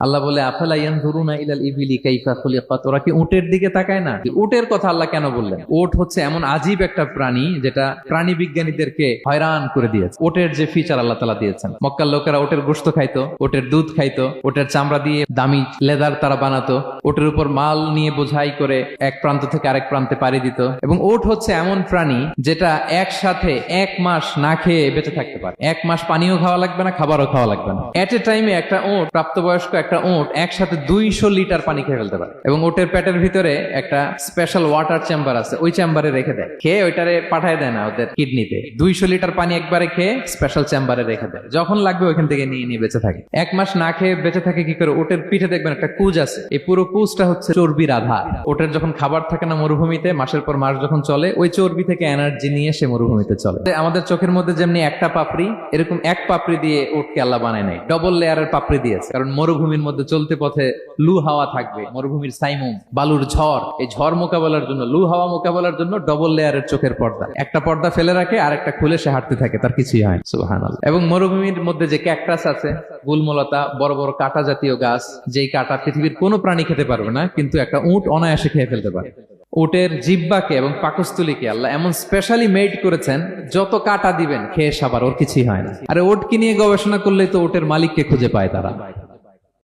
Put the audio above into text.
আল্লাহ বলে আফালা ইয়ানজুরুনা ইলাল ইবিলি কাইফা খুলিকাত, ওরা কি উটের দিকে তাকায় না? উটের কথা আল্লাহ কেন বললেন? উট হচ্ছে এমন আজীব একটা প্রাণী যেটা প্রাণী বিজ্ঞানীদেরকে হয়রান করে দিয়েছে। উটের যে ফিচার আল্লাহ তাআলা দিয়েছেন, মক্কার লোকেরা উটের গোশত খাইতো, উটের দুধ খাইতো, উটের চামড়া দিয়ে দামি লেদার তারা বানাতো, উটের উপর মাল নিয়ে বোঝাই করে এক প্রান্ত থেকে আরেক প্রান্তে পাড়ি দিত। এবং উট হচ্ছে এমন প্রাণী যেটা একসাথে 1 মাস না খেয়ে বেঁচে থাকতে পারে। 1 মাস পানিও খাওয়া লাগবে না, খাবারও খাওয়া লাগবে না। এট এ টাইমে একটা উট, প্রাপ্তবয়স্ক একটা উট একসাথে 200 লিটার পানি খেয়ে ফেলতে পারে। এবং উটের পেটের ভিতরে একটা স্পেশাল ওয়াটার চেম্বার আছে, ওই চেম্বারে রেখে দেয়, খেয়ে ওইটারে পাঠায় দেয় না ওদের কিডনিতে। 200 লিটার পানি একবারে খেয়ে স্পেশাল চেম্বারে রেখে দেয়, যখন লাগবে ওইখান থেকে নিয়ে নিয়ে বেঁচে থাকে। 1 মাস না খেয়ে বেঁচে থাকে কি করে? উটের পিঠে দেখবেন একটা কুজ আছে, এই পুরো কুজটা হচ্ছে চর্বির আধার। উটের যখন খাবার থাকে না মরুভূমিতে, মাসের পর মাস যখন চলে, ওই চর্বি থেকে এনার্জি নিয়ে সে মরুভূমিতে চলে। আমাদের চোখের মধ্যে যেমনি একটা পাপড়ি, এরকম এক পাপড়ি দিয়ে উটকে আল্লাহ বানায় নাই, ডবল লেয়ারের পাপড়ি দিয়েছে। কারণ মরুভূমির মধ্যে চলতে পথে লু হাওয়া থাকবে, মরুভূমির সাইমুম, বালুর ঝড়, এই ঝড় মোকাবেলার জন্য, লু হাওয়া মোকাবেলার জন্য ডবল লেয়ারের চোখের পর্দা। একটা পর্দা ফেলে রাখে, আর একটা খুলে সে হাঁটতে থাকে, তার কিছুই হয় না। সুবহানাল্লাহ। এবং মরুভূমির মধ্যে যে ক্যাকটাস আছে, গুলমলতা, বড় বড় কাঁটা জাতীয় গাছ, যেই কাঁটা পৃথিবীর কোনো প্রাণী খেতে পারবে না, কিন্তু একটা উট অনায়াসে খেয়ে ফেলতে পারে। উটের জিহ্বাকে এবং পাকস্থলীকে আল্লাহ এমন স্পেশালি মেড করেছেন, যত কাঁটা দিবেন খেয়ে সাবার, ওর কিছুই হয় না। আরে উটকে নিয়ে গবেষণা করলেই তো উটের মালিককে খুঁজে পায় তারা।